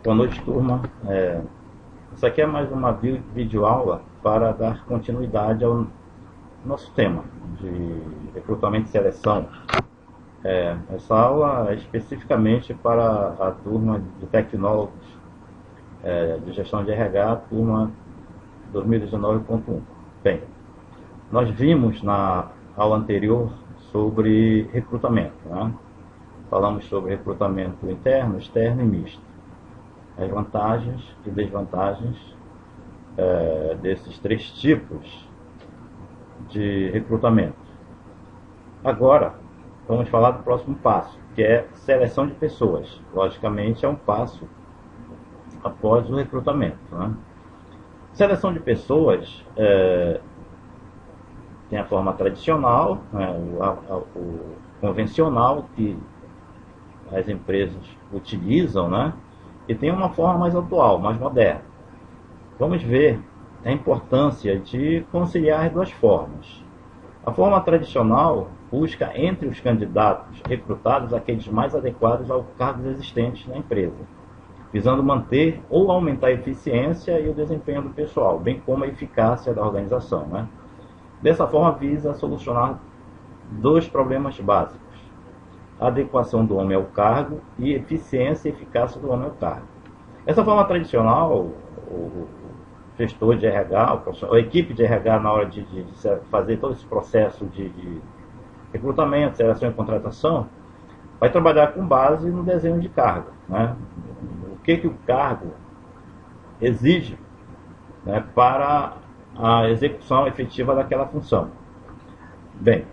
Boa noite, turma. Isso aqui é mais uma videoaula para dar continuidade ao nosso tema de recrutamento e seleção. Essa aula é especificamente para a turma de tecnólogos de gestão de RH, turma 2019.1. Bem, nós vimos na aula anterior sobre recrutamento, né? Falamos sobre recrutamento interno, externo e misto. As vantagens e desvantagens desses três tipos de recrutamento. Agora, vamos falar do próximo passo, que é seleção de pessoas. Logicamente, é um passo após o recrutamento, né? Seleção de pessoas tem a forma tradicional, né, o convencional que as empresas utilizam, né? E tem uma forma mais atual, mais moderna. Vamos ver a importância de conciliar as duas formas. A forma tradicional busca entre os candidatos recrutados aqueles mais adequados aos cargos existentes na empresa, visando manter ou aumentar a eficiência e o desempenho do pessoal, bem como a eficácia da organização, né? Dessa forma, visa solucionar dois problemas básicos: a adequação do homem ao cargo e eficiência e eficácia do homem ao cargo. Essa forma tradicional, o gestor de RH, a equipe de RH, na hora de fazer todo esse processo de recrutamento, seleção e contratação, vai trabalhar com base no desenho de cargo, né? O que o cargo exige, né, para a execução efetiva daquela função. Bem,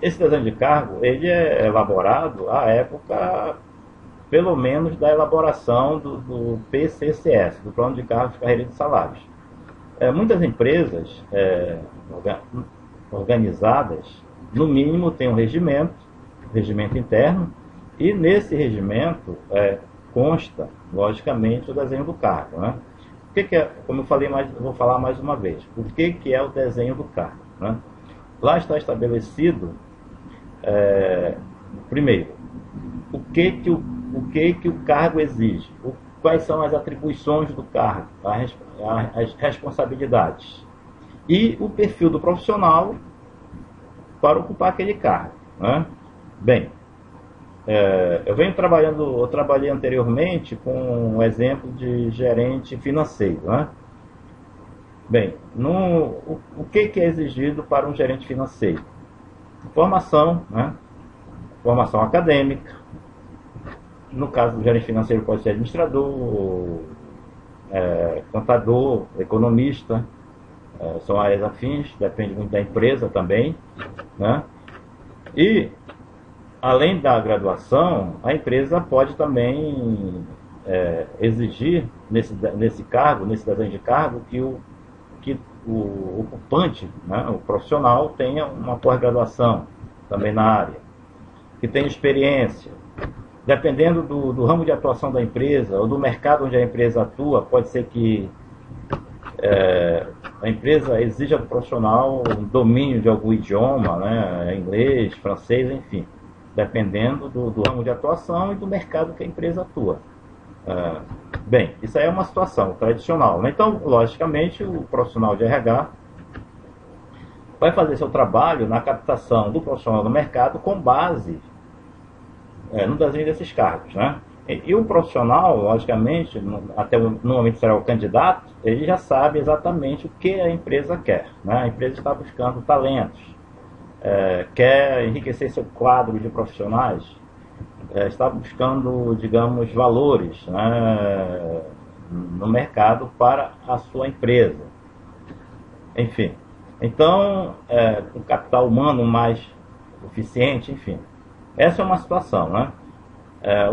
esse desenho de cargo ele é elaborado à época, pelo menos, da elaboração do PCCS, do Plano de Cargos, Carreira e Salários. Muitas empresas organizadas, no mínimo, têm um regimento interno, e nesse regimento consta, logicamente, o desenho do cargo, né? O que é, como eu falei, vou falar mais uma vez, o que é o desenho do cargo, né? Lá está estabelecido, primeiro, o que o cargo exige, quais são as atribuições do cargo, as responsabilidades e o perfil do profissional para ocupar aquele cargo, né? Bem, eu trabalhei anteriormente com um exemplo de gerente financeiro, né? Bem, o que é exigido para um gerente financeiro? Formação, né? Formação acadêmica. No caso do gerente financeiro, pode ser administrador, contador, economista, são áreas afins, depende muito da empresa também, né? E, além da graduação, a empresa pode também exigir nesse cargo, nesse desenho de cargo, que o ocupante, né, o profissional, tenha uma pós-graduação também na área, que tenha experiência. Dependendo do ramo de atuação da empresa ou do mercado onde a empresa atua, pode ser que a empresa exija do profissional um domínio de algum idioma, né, inglês, francês, enfim, dependendo do ramo de atuação e do mercado que a empresa atua. Bem, isso aí é uma situação tradicional, né? Então, logicamente, o profissional de RH vai fazer seu trabalho na captação do profissional no mercado com base no desenho desses cargos, né? E o profissional, logicamente, até no momento será o candidato, ele já sabe exatamente o que a empresa quer, né? A empresa está buscando talentos, quer enriquecer seu quadro de profissionais, está buscando, digamos, valores, né, no mercado para a sua empresa. Enfim, então, um capital humano mais eficiente, enfim. Essa é uma situação, né?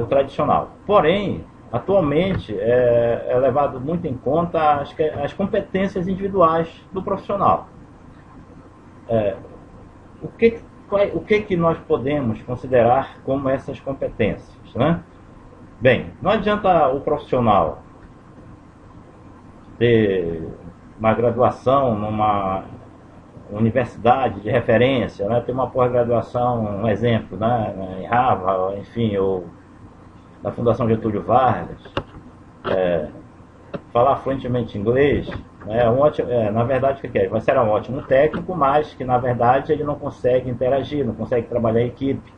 O tradicional. Porém, atualmente, é levado muito em conta as competências individuais do profissional. O que nós podemos considerar como essas competências, né? Bem, não adianta o profissional ter uma graduação numa universidade de referência, né? Ter uma pós-graduação, um exemplo, né? Em Harvard, enfim, ou da Fundação Getúlio Vargas, falar fluentemente inglês, na verdade, o que é? Vai ser um ótimo técnico, mas que, na verdade, ele não consegue interagir, não consegue trabalhar em equipe,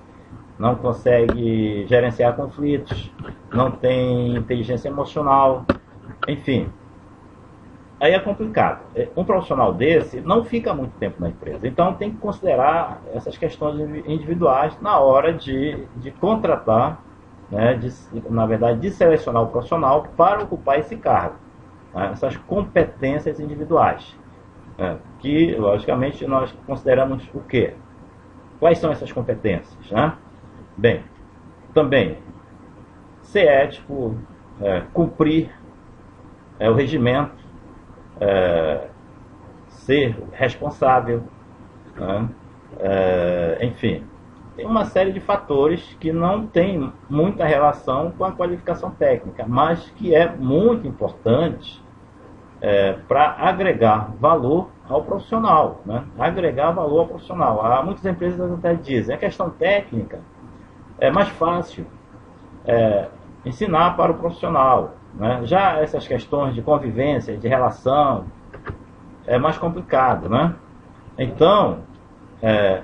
não consegue gerenciar conflitos, não tem inteligência emocional, enfim. Aí é complicado. Um profissional desse não fica muito tempo na empresa. Então tem que considerar essas questões individuais na hora de contratar, né, na verdade, de selecionar o profissional para ocupar esse cargo. Né, essas competências individuais. Né, que, logicamente, nós consideramos o quê? Quais são essas competências? Né? Bem, também ser ético, cumprir o regimento, ser responsável, né? Enfim, tem uma série de fatores que não tem muita relação com a qualificação técnica, mas que é muito importante para agregar valor ao profissional, né? Agregar valor ao profissional. Há muitas empresas até dizem, a questão técnica é mais fácil ensinar para o profissional, né? Já essas questões de convivência, de relação, é mais complicado, né? Então,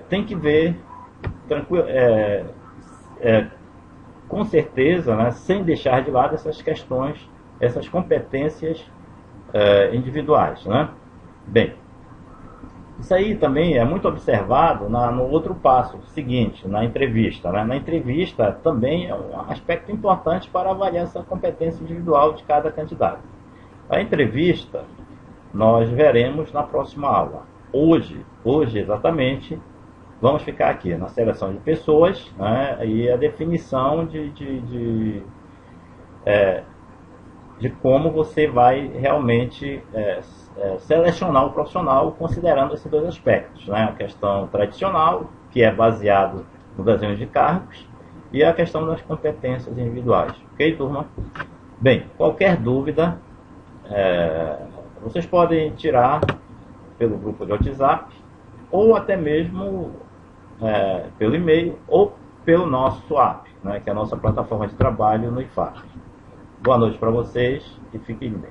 tem que ver, com certeza, né, sem deixar de lado essas questões, essas competências individuais, né? Bem, isso aí também é muito observado no outro passo seguinte, na entrevista. Né? Na entrevista também é um aspecto importante para avaliar essa competência individual de cada candidato. A entrevista nós veremos na próxima aula. Hoje exatamente, vamos ficar aqui na seleção de pessoas, né, e a definição de como você vai realmente selecionar o profissional considerando esses dois aspectos, né? A questão tradicional, que é baseado no desenho de cargos, e a questão das competências individuais. Ok, turma? Bem, qualquer dúvida, vocês podem tirar pelo grupo de WhatsApp, ou até mesmo pelo e-mail, ou pelo nosso SWAP, né, que é a nossa plataforma de trabalho no IFAP. Boa noite para vocês e fiquem bem.